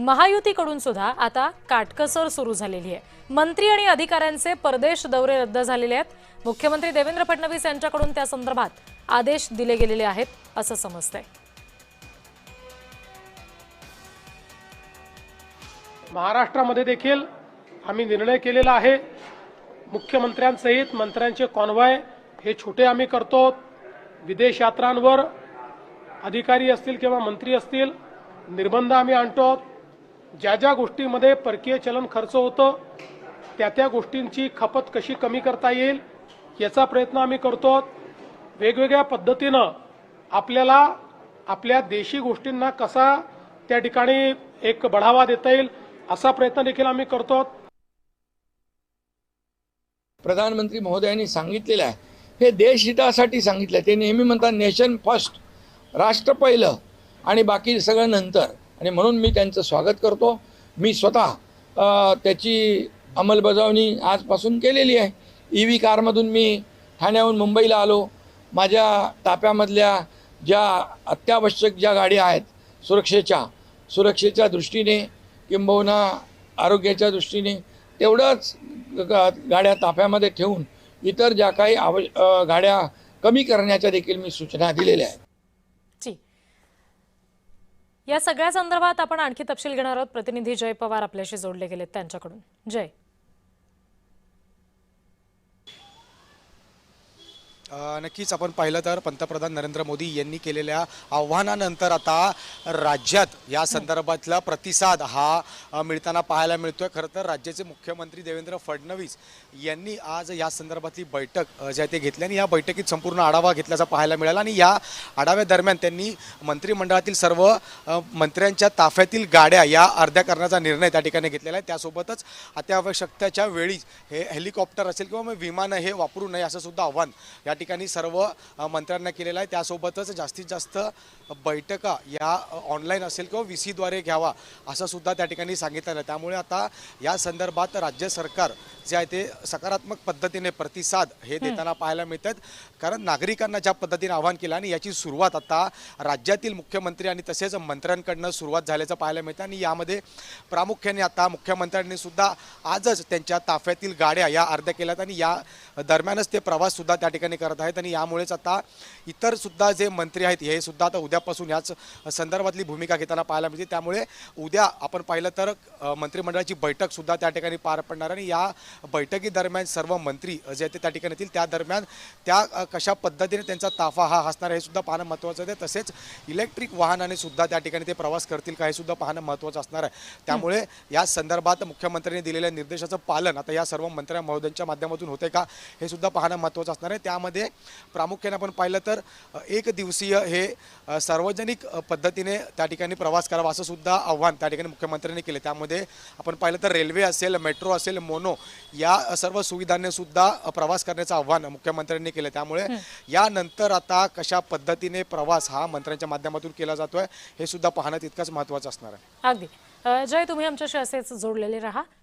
महायुतीकडून सुद्धा आता काटकसर सुरू झालेली आहे। मंत्री आणि अधिकाऱ्यांचे परदेश दौरे रद्द झालेले आहेत। मुख्यमंत्री देवेंद्र फडणवीस यांच्याकडून त्या संदर्भात आदेश दिले गेलेले आहेत असं समजतंय। महाराष्ट्रामध्ये देखील आम्ही निर्णय केलेला आहे। मुख्यमंत्र्यांसहित मंत्र्यांचे कॉन्व्हॉय हे छोटे आम्ही करतो। विदेश यात्रांवर अधिकारी असतील किंवा मंत्री असतील निर्बंध आम्ही आणतो। ज्या ज्या गोष्टींमध्ये परकीय चलन खर्च होतो त्या गोष्टींची खपत कशी कमी करता येईल याचा प्रयत्न आम्ही करतो। वेगवेगळ्या पद्धतीनं आपल्याला आपल्या देशी गोष्टींना कसा त्या ठिकाणी एक बढावा देता येईल असा प्रयत्न देखील आम्ही करतो। प्रधानमंत्री महोदयांनी सांगितलेलं आहे, हे देशहितासाठी सांगितलं। ते नेहमी म्हणतात नेशन फर्स्ट, राष्ट्र पहिलं आणि बाकी सगळं नंतर, आणि म्हणून मी त्यांचं स्वागत करतो। मी स्वतः त्याची अंमलबजावणी आजपासून केलेली आहे। EV कारमधून मी ठाण्याहून मुंबईला आलो। माझ्या ताफ्यामधल्या ज्या अत्यावश्यक ज्या गाड्या आहेत सुरक्षेच्या दृष्टीने किंबहुना आरोग्याच्या दृष्टीने तेवढंच गाड्या ताफ्यामध्ये ठेवून इतर ज्या काही गाड्या कमी करण्याच्या देखील मी सूचना दिलेल्या आहेत। या सगळ्या संदर्भात आपण आणखी तपशील घेणार आहोत। प्रतिनिधी जय पवार आपल्याशी जोडले गेलेत त्यांच्याकडून। जय, नक्कीच आपण पाहिलं तर पंतप्रधान नरेंद्र मोदी यांनी केलेल्या आव्हानानंतर आता राज्यात या संदर्भातला प्रतिसाद हा मिळताना पाहायला मिळतोय। खरं तर राज्याचे मुख्यमंत्री देवेंद्र फडणवीस यांनी आज या संदर्भातली बैठक जी आहे ते घेतली आणि या बैठकीत संपूर्ण आढावा घेतल्याचा पाहायला मिळाला आणि या आढाव्यादरम्यान त्यांनी मंत्रिमंडळातील सर्व मंत्र्यांच्या ताफ्यातील गाड्या या अर्ध्या करण्याचा निर्णय त्या ठिकाणी घेतलेला आहे। त्यासोबतच अत्यावश्यकतेच्या वेळी हे हेलिकॉप्टर असेल किंवा मग विमानं हे वापरू नये असं सुद्धा आव्हान या ठिकाणी सर्व मंत्र्यांना केलेलं आहे। त्यासोबतच जास्तीत जास्त बैठका या ऑनलाईन असेल किंवा VC द्वारे घ्यावा असं सुद्धा त्या ठिकाणी सांगितलं आहे। त्यामुळे आता या संदर्भात राज्य सरकार जे आहे ते सकारात्मक पद्धतीने प्रतिसाद हे देताना पाहायला मिळतात। कारण नागरिकांना ज्या पद्धतीने आवाहन केलं आणि याची सुरुवात आता राज्यातील मुख्यमंत्री आणि तसेच मंत्र्यांकडनं सुरुवात झाल्याचं पाहायला मिळतं आणि यामध्ये प्रामुख्याने आता मुख्यमंत्र्यांनी सुद्धा आजच त्यांच्या ताफ्यातील गाड्या या अर्ध्या केल्यात आणि या दरम्यानच ते प्रवास सुद्धा त्या ठिकाणी करत आहेत आणि यामुळेच आता इतर सुद्धा जे मंत्री आहेत हे सुद्धा आता उद्यापासून याच संदर्भातली भूमिका घेताना पाहायला मिळते। त्यामुळे उद्या आपण पाहिलं तर मंत्रिमंडळाची बैठक सुद्धा त्या ठिकाणी पार पडणार आणि या बैठकीदरम्यान सर्व मंत्री जे आहेत ते त्या ठिकाणी येतील। त्या दरम्यान त्या कशा पद्धतीने त्यांचा ताफा हा असणार हे सुद्धा पाहणं महत्त्वाचं आहे। तसेच इलेक्ट्रिक वाहनाने सुद्धा त्या ठिकाणी ते प्रवास करतील का हे सुद्धा पाहणं महत्त्वाचं असणार आहे। त्यामुळे या संदर्भात मुख्यमंत्र्यांनी दिलेल्या निर्देशाचं पालन आता या सर्व मंत्र्या महोदयांच्या माध्यमातून होते का हे सुद्धा पाहणं महत्त्वाचं असणार आहे। त्यामध्ये प्रामुख्याने आपण पाहिलं तर एक दिवसीय हे सार्वजनिक पद्धतीने त्या ठिकाणी प्रवास करावा असं सुद्धा आव्हान त्या ठिकाणी मुख्यमंत्र्यांनी केले। त्यामध्ये आपण पाहिलं तर रेल्वे असेल, मेट्रो असेल, मोनो या सर्व सुविधांनी सुद्धा प्रवास करण्याचं आव्हान मुख्यमंत्र्यांनी केलं। त्यामुळे यानंतर आता कशा पद्धतीने प्रवास हा मंत्र्यांच्या माध्यमातून केला जातोय हे सुद्धा पाहणं तितकंच महत्त्वाचं असणार आहे। अगदी जय, तुम्ही आमच्याशी असेच जोडलेले राहा।